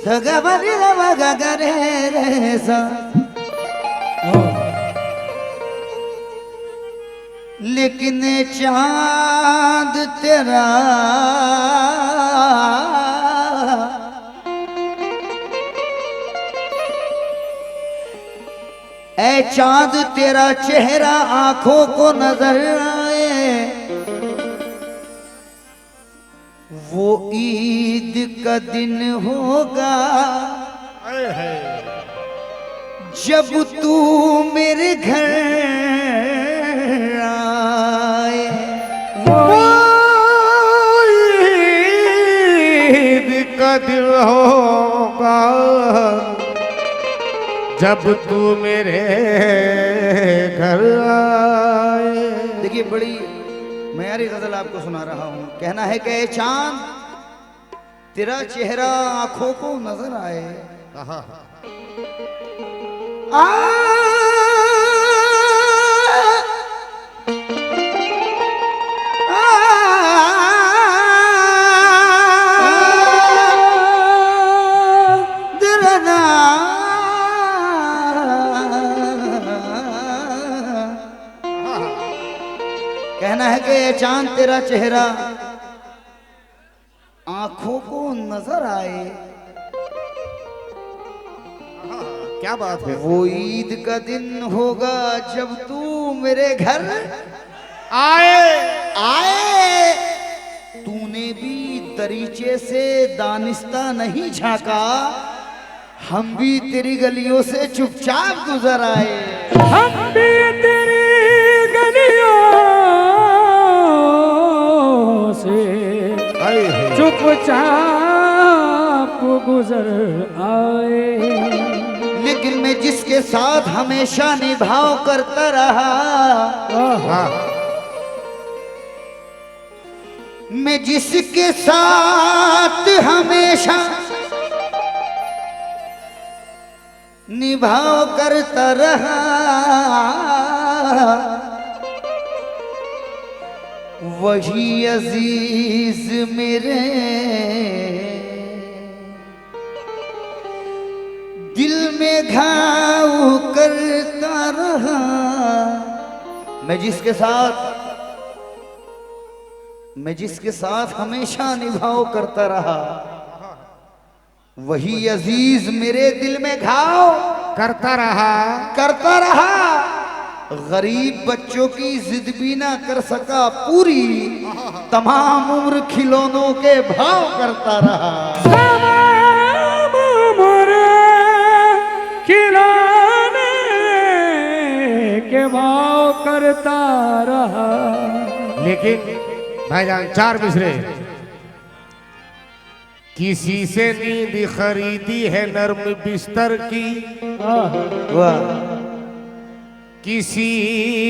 सगबरी गरे रे सा। लेकिन चांद तेरा ऐ चांद तेरा चेहरा आंखों को नजर आए, वो ईद का दिन होगा जब तू मेरे घर आए। वो ईद का दिन होगा जब तू मेरे घर आए। देखिए बड़ी मयारी गजल आपको सुना रहा हूं। कहना है कि चांद तेरा चेहरा आंखों को नजर आए, कहना है कि ये चांद तेरा चेहरा आंखों को नजर आए, क्या बात है। वो ईद का दिन होगा जब तू मेरे घर आए। तूने भी दरीचे से दानिस्ता नहीं झांका, हम भी तेरी गलियों से चुपचाप गुजर आए। हम भी तेरी गलियों से चुपचाप गुजर आए। लेकिन मैं जिसके साथ हमेशा निभाव करता रहा, मैं जिसके साथ हमेशा निभाव करता रहा, वही अजीज मेरे दिल में घाव करता रहा। मैं जिसके साथ हमेशा निभाव करता रहा, वही अजीज मेरे दिल में घाव करता रहा। गरीब बच्चों की जिद भी ना कर सका पूरी, तमाम उम्र खिलौनों के भाव करता रहा। तमाम उम्र खिलौने के भाव करता रहा। लेकिन भाईजान चार मिसरे। किसी से नींद खरीदी है नर्म बिस्तर की, वाह। किसी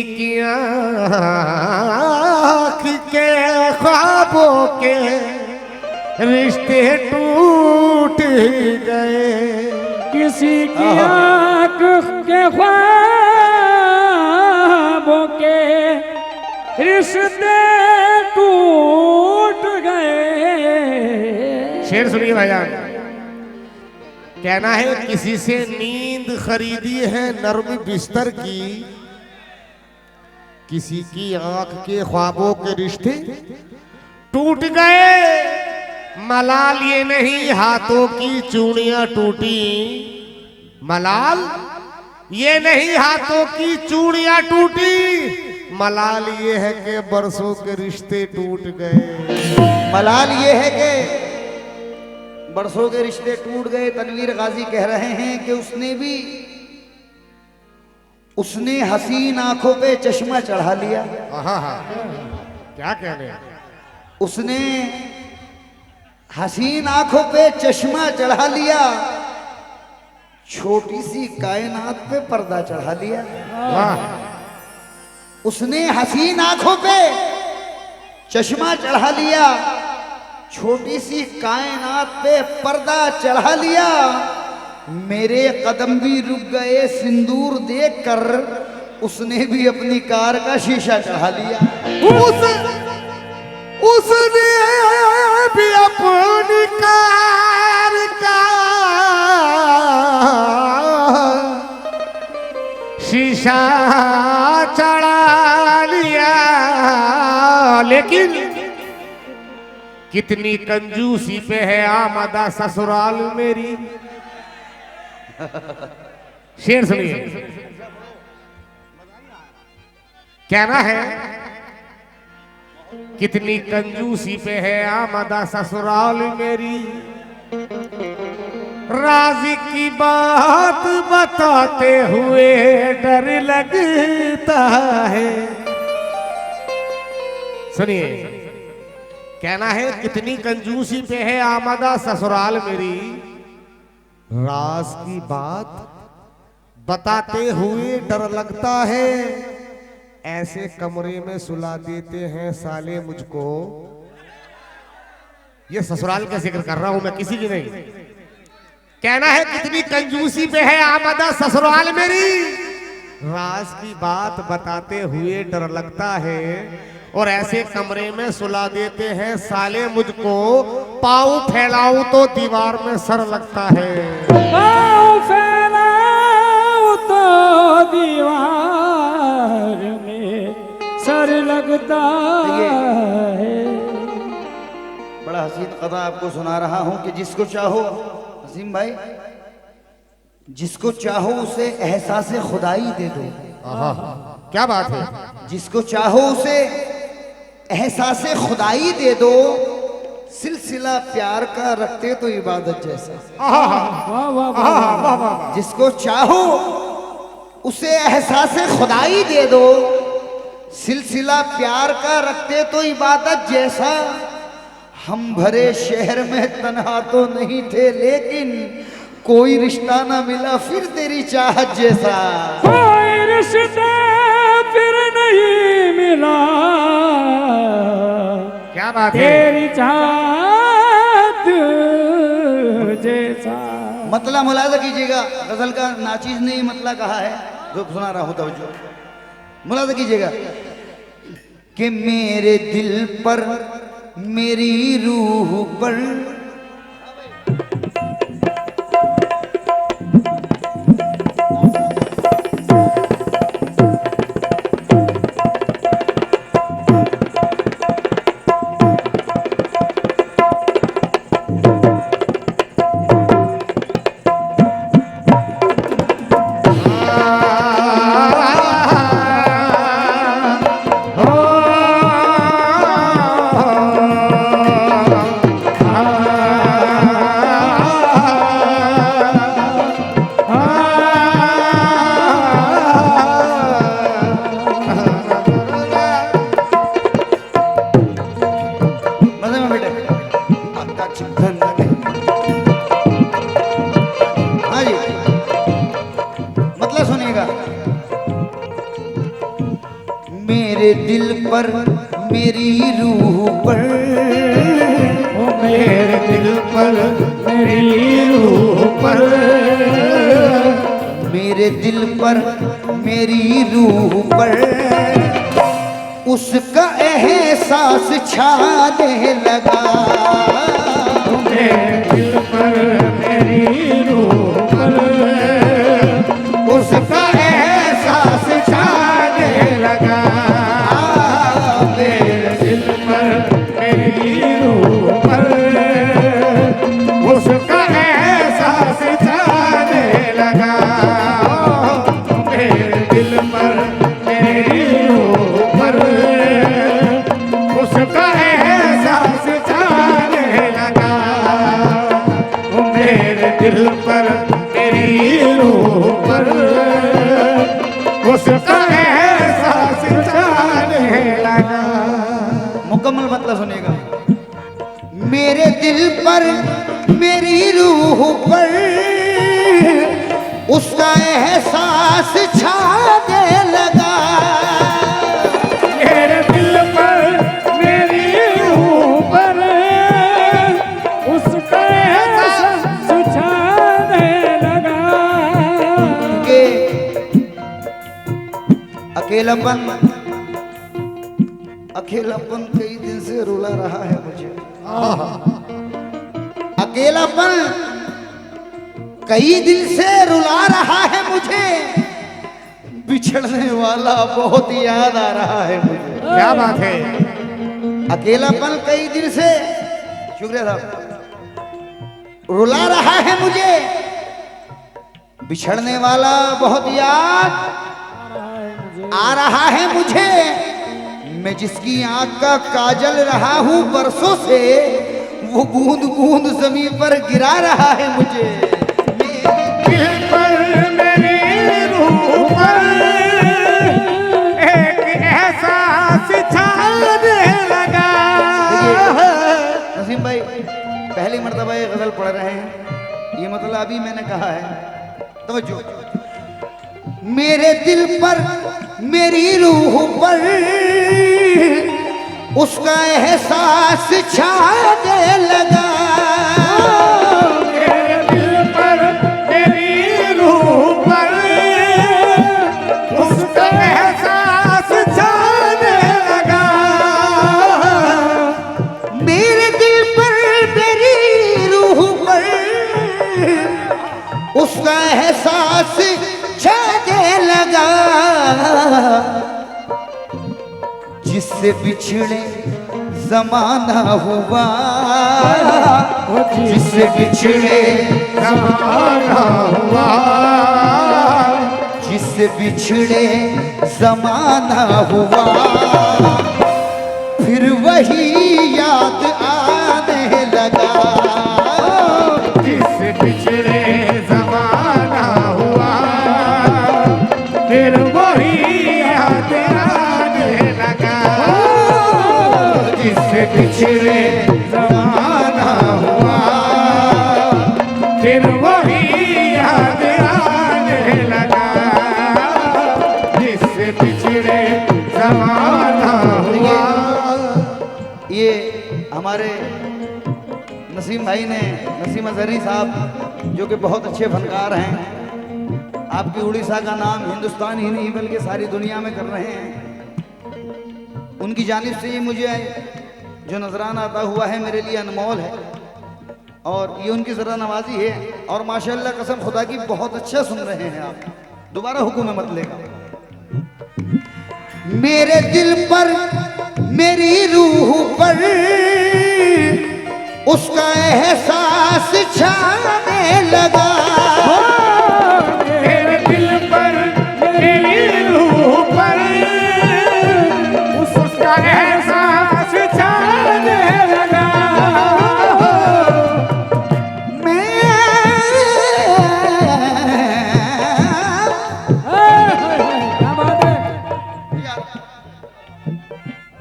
की आँख के ख्वाबों के रिश्ते टूट गए। किसी की आँख के ख्वाबों के रिश्ते टूट गए। शेर सुनिए भाईजान। कहना है किसी से नींद खरीदी है नर्म बिस्तर की, किसी की आंख के ख्वाबों के रिश्ते टूट गए। मलाल ये नहीं हाथों की चूड़ियां टूटी, मलाल ये नहीं हाथों की चूड़ियां टूटी, मलाल ये है कि बरसों के रिश्ते टूट गए। मलाल ये है कि बरसों के रिश्ते टूट गए। तनवीर गाजी कह रहे हैं कि उसने हसीन आंखों पे चश्मा चढ़ा लिया। क्या कहने, उसने हसीन आंखों पे चश्मा चढ़ा लिया, छोटी सी कायनात पे पर्दा चढ़ा लिया। उसने हसीन आंखों पे चश्मा चढ़ा लिया, छोटी सी कायनात पे पर्दा चढ़ा लिया। मेरे कदम भी रुक गए सिंदूर देखकर, उसने भी अपनी कार का शीशा चढ़ा लिया। उसने भी अपनी कार का शीशा चढ़ा लिया, लेकिन कितनी कंजूसी पे है आमदा ससुराल मेरी। शेर सुनिए, कहना है कितनी कंजूसी पे है आमदा ससुराल मेरी, राज़ी की बात बताते हुए डर लगता है। सुनिए, कहना है कितनी कंजूसी पे है आमदा ससुराल मेरी, राज की बात बताते हुए डर लगता है, ऐसे कमरे में सुला देते हैं साले मुझको। ये ससुराल का जिक्र कर रहा हूं मैं, किसी की नहीं। कहना है कितनी कंजूसी पे है आमदा ससुराल मेरी, राज की बात बताते हुए डर लगता है, और ऐसे कमरे में सुला देते हैं साले मुझको, पाँव फैलाऊं तो दीवार में सर लगता है। पाँव फैलाऊं तो दीवार में सर लगता है। बड़ा हसीन कथा आपको सुना रहा हूं कि जिसको चाहो, हसीम भाई, जिसको चाहो उसे एहसास खुदाई दे दो। क्या बात है। जिसको चाहो उसे एहसास खुदाई दे दो, सिलसिला प्यार का रखते तो इबादत जैसा। वाह वाह वाह। जिसको चाहो उसे एहसास खुदाई दे दो, सिलसिला प्यार का रखते तो इबादत जैसा। हम भरे शहर में तन्हा तो नहीं थे, लेकिन कोई रिश्ता ना मिला फिर तेरी चाहत जैसा। कोई रिश्ता फिर नहीं मिला, क्या बात है। तेरी चाहत जैसा। मतला मुलाजा कीजिएगा, गजल का नाचीज ने मतला कहा है, जो सुना रहा हूं तवज्जो मुलाजा कीजिएगा कि मेरे दिल पर मेरी रूह पर मेरे दिल पर मेरी रूह पर, ओ मेरे दिल पर मेरी रूह पर, मेरे दिल पर मेरी रूह पर उसका एहसास छाने लगा। मेरे दिल पर मेरी रूह पर उसका एहसास छाने लगा। मेरे दिल पर मेरी रूह पर उसका एहसास छाने लगा। मेरे दिल पर मेरी रूह पर उसका एहसास छाने लगा। मेरे दिल पर मेरी रूह पर उसका एहसास छाने लगा। मुकम्मल मतलब सुनिएगा। मेरे दिल पर मेरी रूह पर उसका एहसास छाने लगा। मेरे दिल पर मेरी रूह पर उसका एहसास छाने लगा। कि अकेलापन अकेलापन कई दिन से रुला रहा है मुझे। अकेलापन कई दिन से रुला रहा है मुझे, बिछड़ने वाला बहुत याद आ रहा है मुझे। क्या बात है। अकेलापन कई दिन से, शुक्रिया साहब, रुला रहा है मुझे। बिछड़ने वाला बहुत याद आ रहा है मुझे। मैं जिसकी आंख का काजल रहा हूं बरसों से, वो बूंद बूंद जमीन पर गिरा रहा है मुझे। दिल पर मेरी रूह पर एक एहसास छाने लगा। नसीम भाई पहली मर्तबा ये गजल पढ़ रहे हैं, ये मतलब अभी मैंने कहा है, तवज्जो। मेरे दिल पर मेरी रूह पर उसका एहसास छाने लगा। मेरे दिल पर मेरी रूह पर उसका एहसास छाने लगा। मेरे दिल पर मेरी रूह पर उसका एहसास छाने लगा। जिससे बिछड़े जमाना हुआ, जिससे बिछड़े जमाना हुआ, जिससे बिछड़े जमाना हुआ, फिर वही याद आने लगा। जिससे बिछड़े जमाना हुआ, फिर वही याद आने लगा। जिससे बिछड़े जमाना हुआ, फिर वही याद आने लगा। जिससे बिछड़े जमाना हुआ। ये हमारे नसीम भाई ने, नसीम अजहरी साहब जो कि बहुत अच्छे फनकार हैं, आपकी उड़ीसा का नाम हिंदुस्तान ही नहीं बल्कि सारी दुनिया में कर रहे हैं। उनकी जानिब से ये मुझे जो नजराना अता हुआ है मेरे लिए अनमोल है, और ये उनकी ज़रा नवाजी है। और माशाल्लाह कसम खुदा की बहुत अच्छा सुन रहे हैं आप, दोबारा हुक्म में मत लेगा। मेरे दिल पर मेरी रूह पर उसका एहसास छाने लगा। मेरे दिल पर मेरी रूह पर उसका एहसास छाने लगा।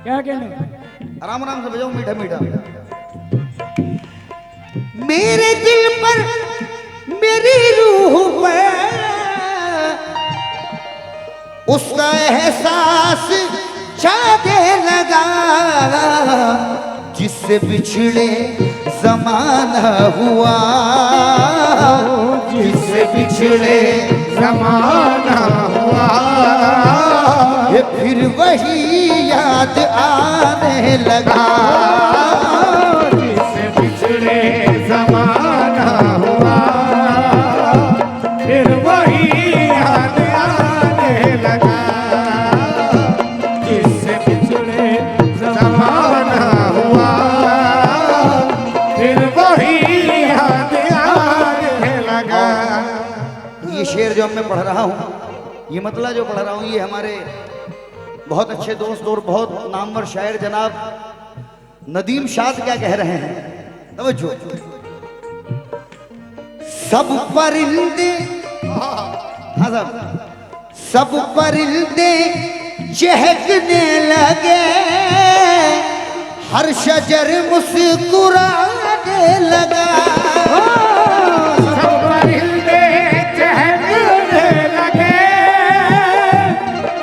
क्या कहने? आराम आराम से बजाओ, मीठा मीठा। मेरे दिल पर मेरी रूह पर उसका एहसास छाने लगा। जिससे बिछड़े जमाना हुआ, जिससे बिछड़े जमाना हुआ, ये फिर वही याद आने लगा। जिससे बिछड़े जमाना हुआ, फिर वही याद आने लगा। जिससे बिछड़े जमाना हुआ, फिर वही याद आने लगा। ये शेर जो मैं पढ़ रहा हूँ, ये मतला जो पढ़ रहा हूँ, ये हमारे बहुत अच्छे दोस्त और बहुत नामवर शायर जनाब नदीम शाद क्या कह रहे हैं, तवज्जो। सब परिंदे, हाँ साहब, सब परिंदे चहकने लगे, हर शजर मुस्कुराने लगा। सब परिंदे चहकने लगे,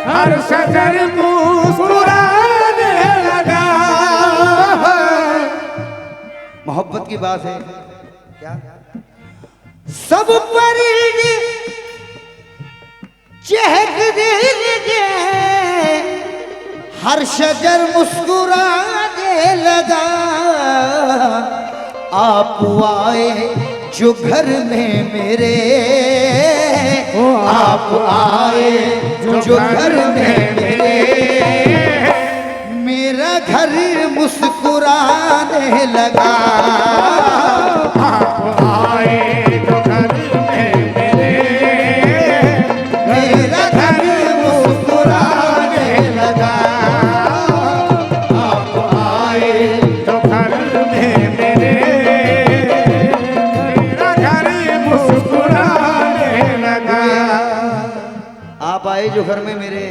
हर शजर मुस्कुराने लगा। मोहब्बत की बात है क्या? सब परिंदे चहकने लगे, हर शजर मुस्कुराने लगा। आप आए जो घर में मेरे आप आए, जो घर में मेरे मेरा घर मुस्कुराने लगा। आप आए जो घर में मेरे, मेरा घर मुस्कुराने लगा। आप आए जो घर में मेरे, मेरा घर मुस्कुराने लगा। आप आए जो घर में मेरे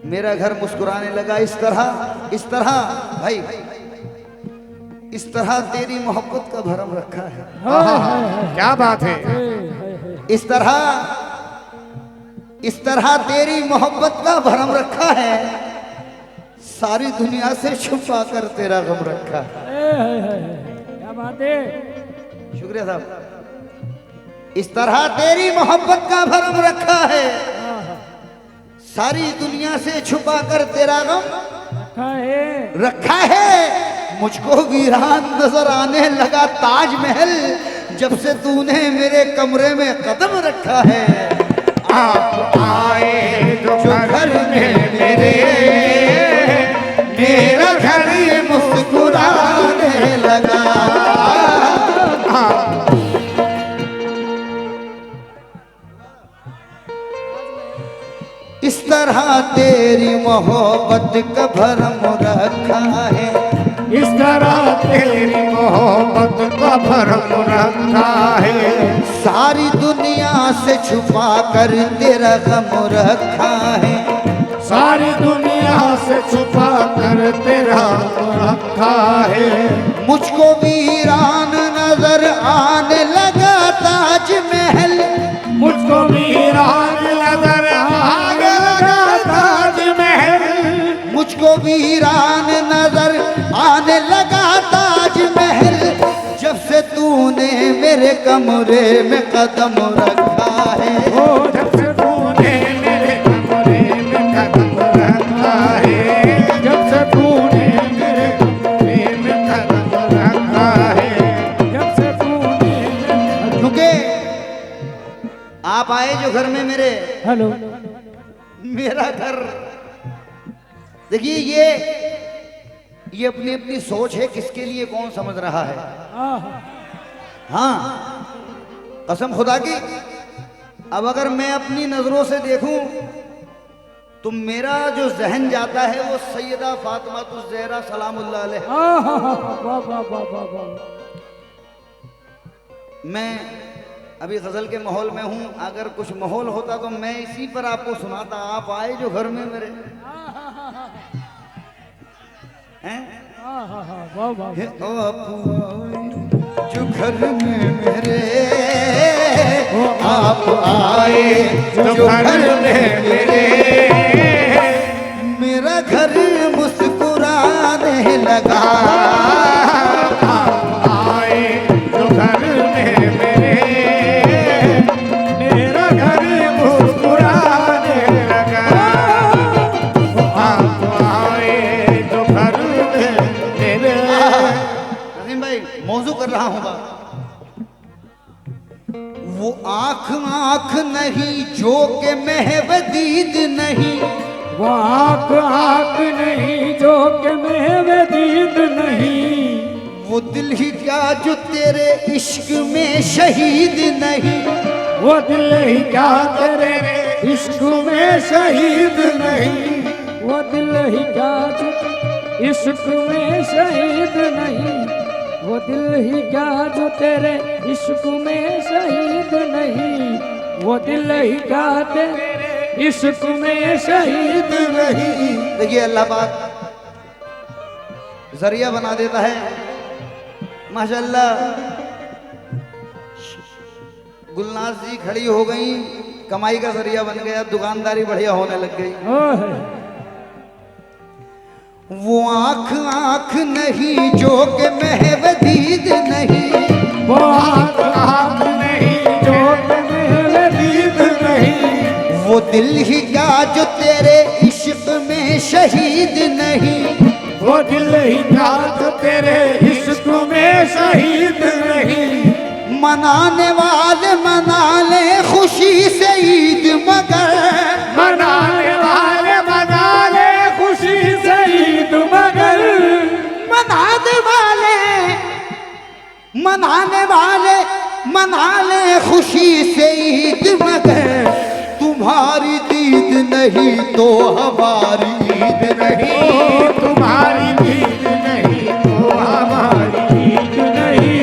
मेरा घर मुस्कुराने लगा। इस तरह भाई, इस तरह तेरी मोहब्बत का भरम रखा है। क्या बात है। इस तरह तेरी मोहब्बत का भरम रखा है, सारी दुनिया से छुपा कर तेरा गम रखा है। क्या बात है। शुक्रिया साहब। इस तरह तेरी मोहब्बत का भरम रखा है, सारी दुनिया से छुपा कर तेरा गम रखा है। मुझको वीरान नजर आने लगा ताजमहल, जब से तूने मेरे कमरे में कदम रखा है। आप आए जो घर में मेरे, मेरा घर मुस्कुराने लगा। इस तरह तेरी मोहब्बत का भरम रखा है, इस तरह तेरी मोहब्बत का भरम रखा है। सारी दुनिया से छुपा कर तेरा गम रखा है। सारी दुनिया से छुपा कर तेरा रखा है। मुझको वीरान नजर आने लगा ताजमहल, मुझको वीरान नजर आने लगा ताजमहल, मुझको वीरान नजर आने लगा ताजमहल, जब से तूने मेरे कमरे में कदम रखा है। जब से तूने मेरे कमरे में कदम रखा है, जब से तूने मेरे कमरे में कदम रखा है, जब से तूने क्योंकि आप आए जो घर में मेरे, हेलो। मेरा घर, देखिए ये अपनी अपनी सोच है, किसके लिए कौन समझ रहा है। हाँ, कसम खुदा की, अब अगर मैं अपनी नजरों से देखूं तो मेरा जो जहन जाता है वो सैयदा फातिमा ज़हरा सलामुल्लाह अलैहा। मैं अभी गजल के माहौल में हूं, अगर कुछ माहौल होता तो मैं इसी पर आपको सुनाता। आप आए जो घर में मेरे हैं, आप आए जो घर में मेरे, आप आए जो घर में मेरे, मेरा घर मुस्कुराने लगा। आप आए जो घर में मेरे, मेरा घर मुस्कुराने लगा। आप आए जो घर में मेरे। नसीम भाई, मौजू कर रहा हूँ बात। वो आँख आँख नहीं जो के महवदीद नहीं, वो आँख आँख नहीं जो के महवदीद नहीं, वो दिल ही क्या जो तेरे इश्क में शहीद नहीं, वो दिल ही क्या तेरे इश्क में शहीद नहीं, वो दिल ही क्या जो इश्क में शहीद नहीं, वो दिल ही क्या जो तेरे इश्क में शहीद नहीं, वो दिल ही क्या तेरे इश्क में शहीद नहीं। देखिए अल्लाह पाक जरिया बना देता है माशाल्लाह। गुलनाज जी खड़ी हो गई, कमाई का जरिया बन गया, दुकानदारी बढ़िया होने लग गई। वो आँख आँख नहीं जो के महवदीद नहीं, वो आँख आँख नहीं जो के महवदीद नहीं, वो दिल ही क्या जो तेरे इश्क में शहीद नहीं, वो दिल ही क्या जो तेरे इश्क में शहीद नहीं, मनाने वाले मना ले खुशी से ईद मगर, मनाने वाले मना ले खुशी से ईद मगर, मनाने वाले मना ले खुशी से ईद मगर, तुम्हारी दीद नहीं तो हमारी ईद नहीं, तुम्हारी दीद नहीं तो हमारी ईद नहीं,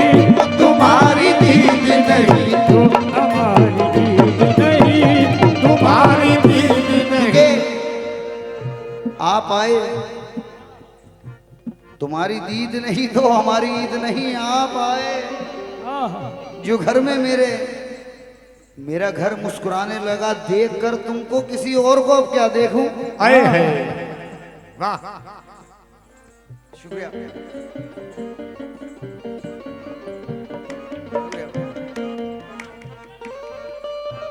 तुम्हारी दीद नहीं तो हमारी ईद नहीं, तुम्हारी दीद नहीं। आप आए, तुम्हारी दीद नहीं तो हमारी ईद नहीं। आप आए जो घर में मेरा घर मुस्कुराने लगा देखकर तुमको, किसी और को अब क्या देखूं। आए हैं, वाह शुक्रिया।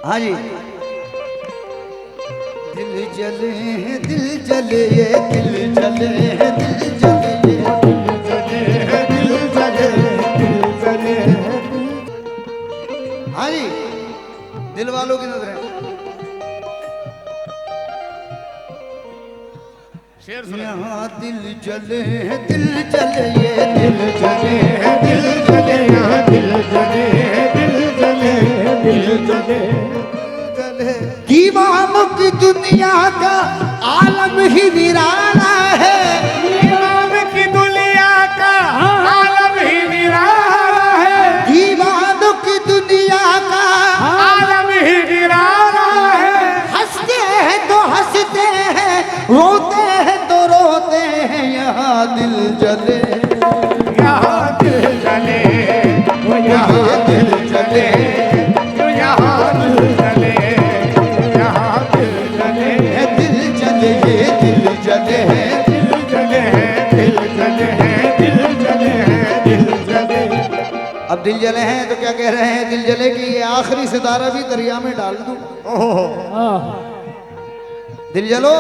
हाँ जी। दिल जले दिल जले दिल जले दिल जले दिल जले दिल जले। हाँ जी, दिल वालों की नजरें। शेर सुनिए। यहाँ दिल जले दिल जले ये दिल जले दिल जले यहाँ दिल जले दिल जले दिल जले। दीवानों की दुनिया का आलम ही निराला है, दीवान की दुनिया का आलम ही निराला है, दीवानों की दुनिया का आलम ही निराला है। हंसते हैं तो हंसते हैं, रोते हैं तो रोते हैं, यहाँ दिल जले यहाँ दिल जले यहाँ दिल जले यहाँ दिल जले यहाँ दिल जले दिल जले ये दिल जले है दिल जले दिल जले दिल जले दिल जले। अब दिल जले हैं तो क्या कह रहे हैं, दिल जले कि ये आखिरी सितारा भी दरिया में डाल दूं। दिल जलो,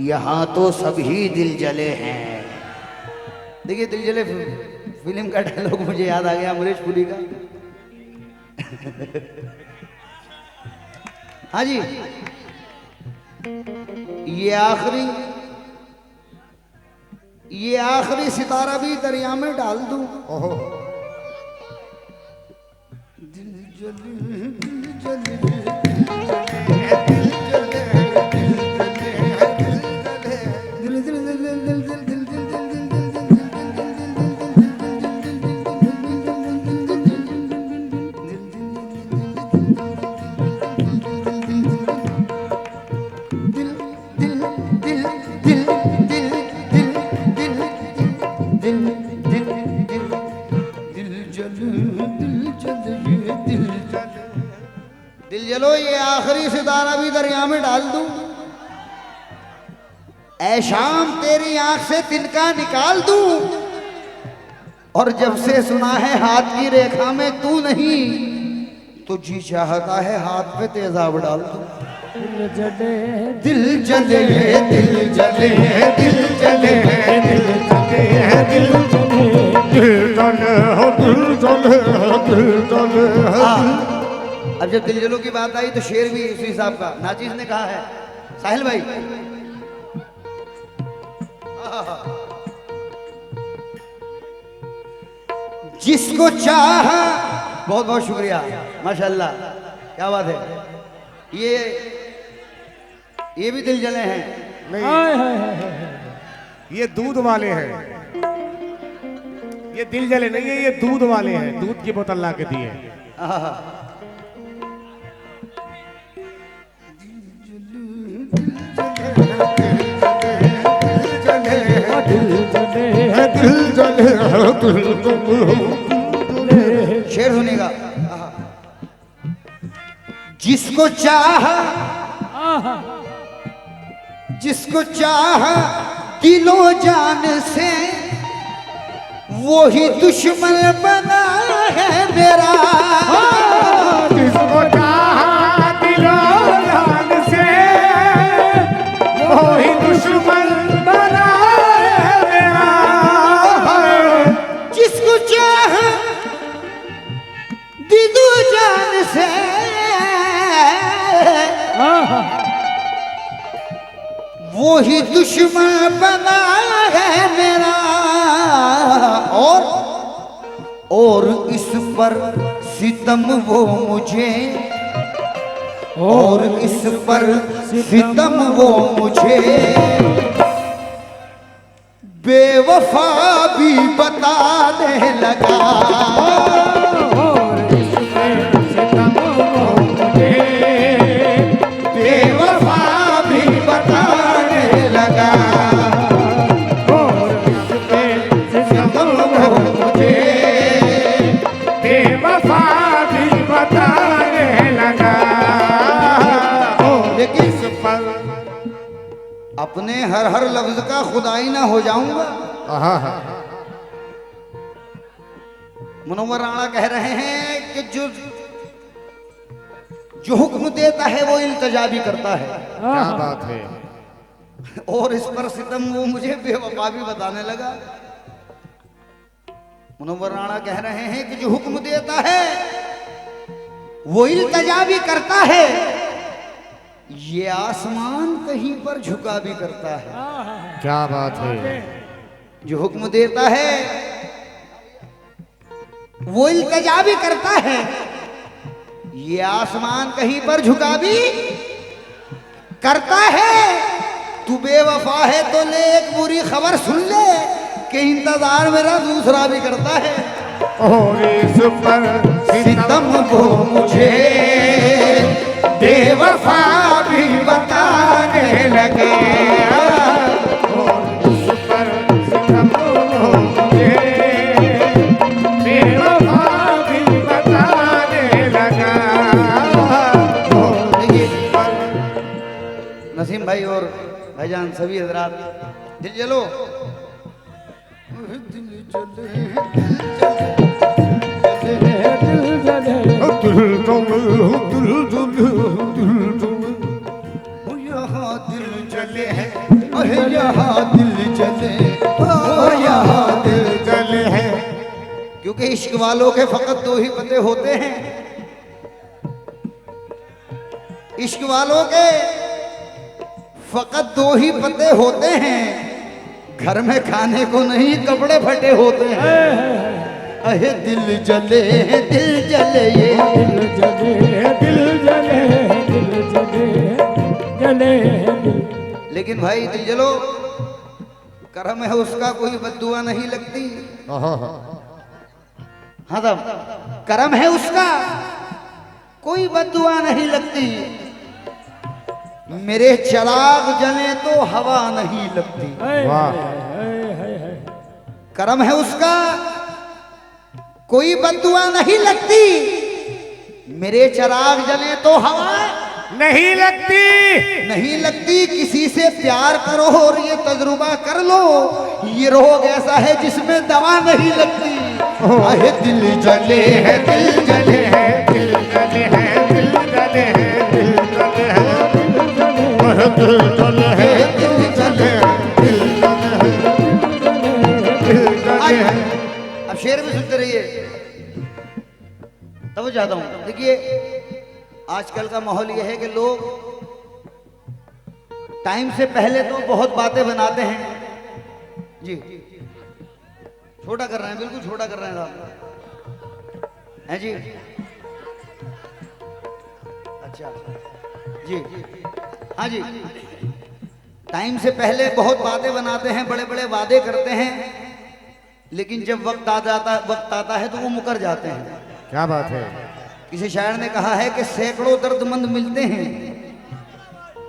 यहाँ तो सभी दिल जले हैं। देखिए दिल जले फिल्म का डायलॉग मुझे याद आ गया अमरीश पुरी का। हाँ जी, ये आखिरी सितारा भी दरिया में डाल दूं। दिल जले दिल जले दिल जलो, ये आखिरी सितारा भी दरिया में डाल दूं। ऐ शाम तेरी आंख से तिनका निकाल दूं, और जब से सुना है हाथ की रेखा में तू नहीं, तो जी चाहता है हाथ पे तेजाब डाल दूं। दिल जले दिल जले दिल जले दिल जले दिल जले दिल जले दिल जले दिल जले दिल जले। अब जब दिल जलो की बात आई तो शेर भी उसी हिसाब का नाचिस ने कहा है, साहिल भाई। जिसको चाह, बहुत बहुत शुक्रिया, माशाल्लाह, क्या बात है। ये भी दिल जले हैं। हाय हाय हाय हाय। ये दूध वाले हैं, ये दिल जले नहीं है, ये दूध वाले हैं, दूध की बोतल ला के दिए। शेर सुनेगा। जिसको चाह दिलो जान से, वो ही दुश्मन बना है मेरा। जिसको चाहा दिलो जान से, वो ही दुश्मन बना है मेरा। जिसको चाह वो ही दुश्मन बना है मेरा, और इस पर सितम वो मुझे, और इस पर सितम वो मुझे बेवफा भी बताने लगा। और इसमें सितम वो मुझे बेवफा भी बताने लगा। और इसमें सितम वो मुझे बेवफा भी बताने लगा। लेकिन इस पर अपने हर लफ्ज का खुदाई ना हो जाऊंगा। मुनव्वर राणा कह रहे हैं कि जो हुक्म देता है वो इल्तजा भी करता है, क्या बात है। और इस पर सितम वो मुझे बेवफा भी बताने लगा। मुनव्वर राणा कह रहे हैं कि जो हुक्म देता है वो इल्तजा भी करता है, ये आसमान कहीं पर झुका भी करता है। क्या बात है। जो हुक्म देता है वो इल्तजा भी करता है, ये आसमान कहीं पर झुका भी करता है। तू बेवफा है तो ले एक बुरी खबर सुन ले कि इंतजार मेरा दूसरा भी करता है। और इस पर सितम वो मुझे बेवफा भी बताने लगे। और इस पर सितम वो मुझे बेवफा भी बताने लगा। और इस पर नसीम भाई और भाईजान सभी हजरात, दिल जलो यहाँ दिल जले है, यहाँ दिल जले, यहाँ दिल जले है। क्योंकि इश्क वालों के फकत दो ही पते होते हैं। इश्क वालों के फकत दो ही पते होते हैं, घर में खाने को नहीं कपड़े फटे होते हैं। अहे दिल जले दिल जले ये दिल जले दिल जले दिल जले जले दिल। लेकिन भाई दिल जलो करम है उसका, कोई बद्दुआ नहीं लगती। हाँ तब करम है उसका, कोई बद्दुआ नहीं लगती। मेरे चिराग जले तो हवा नहीं लगती। वाह। करम है उसका, कोई बद्दुआ नहीं लगती। मेरे चिराग जले तो हवा नहीं लगती। नहीं लगती। किसी से प्यार करो और ये तजुर्बा कर लो, ये रोग ऐसा है जिसमें दवा नहीं लगती। अहे दिल जले है दिल जले है, दिल जले है दिल जले है दिल जले है दिल जले है दिल जले दिल जले है। अब शेर भी सुनते रहिए तब चाहता हूं। देखिए आजकल का माहौल यह है कि लोग टाइम से पहले तो बहुत बातें बनाते हैं जी। छोटा कर रहे हैं, बिल्कुल छोटा कर रहे हैं साहब, है जी। अच्छा जी, हाँ जी। टाइम से पहले बहुत बातें बनाते हैं, बड़े बड़े वादे करते हैं, लेकिन जब वक्त आता है तो वो मुकर जाते हैं। क्या बात है। किसी शायर ने कहा है कि सैकड़ों दर्दमंद मिलते हैं,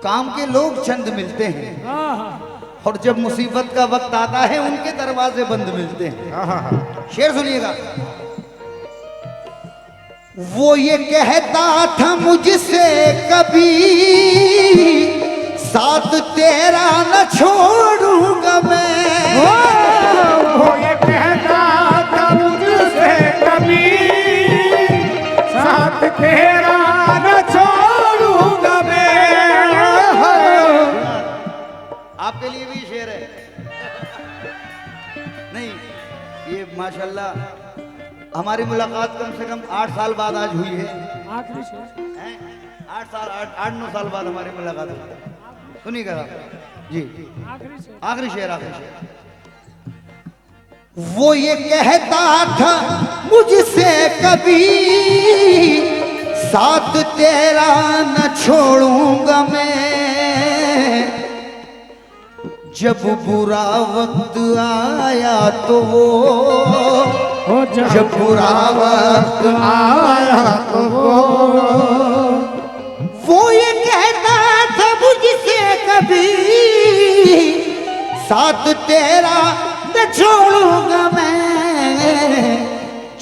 काम के लोग चंद मिलते हैं, और जब मुसीबत का वक्त आता है उनके दरवाजे बंद मिलते हैं। शेर सुनिएगा। वो ये कहता था मुझसे कभी साथ तेरा न छोड़ूंगा मैं। वो ये कहता था मुझसे कभी साथ तेरा न छोड़ूंगा मैं। आपके लिए भी शेर है। नहीं, ये माशाल्लाह हमारी मुलाकात कम से कम 8 साल बाद आज हुई है। आखिरी शेर। 8 साल 8-9 साल बाद हमारी मुलाकात हुई। सुनिएगा। जी आखिरी से आखिरी शेर आखिरी शेर। वो ये कहता था मुझसे कभी साथ तेरा न छोड़ूंगा मैं, जब बुरा वक्त आया तो हो जब बुरा वक्त आया तो वो ये कहता था मुझसे कभी साथ तेरा न छोड़ूंगा मैं,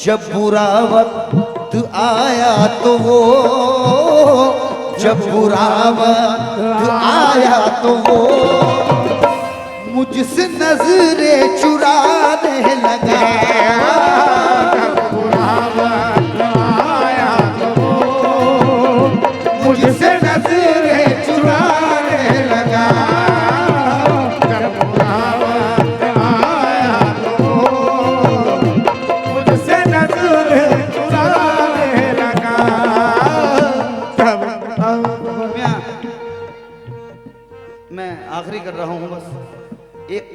जब बुरा वक्त आया तो जब बुरा वक्त आया तो मुझसे नजरें चुराने लगा, मुझसे नजरें चुराने लगा, मुझसे नजरें चुराने लगा। मैं आखिरी कर रहा हूं बस। एक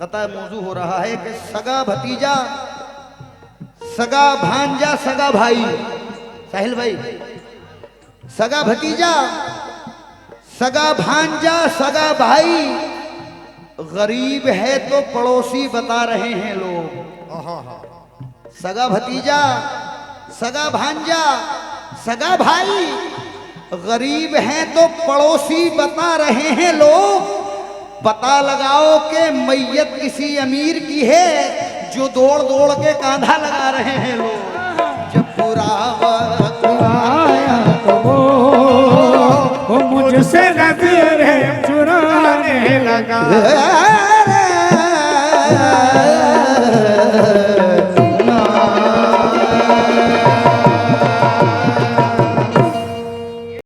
कता मौजू हो रहा है कि सगा भतीजा, सगा भांजा, सगा भाई, साहिल भाई, सगा भतीजा, सगा भांजा, सगा भाई, गरीब है तो पड़ोसी बता रहे हैं लोग। सगा भतीजा, सगा भांजा, सगा भाई, गरीब हैं तो पड़ोसी बता रहे हैं लोग। पता लगाओ कि मैयत किसी अमीर की है, जो दौड़ दौड़ के कांधा लगा रहे हैं लोग। जब बुरा वक्त आया तो वो मुझसे नजरें चुराने लगा। आया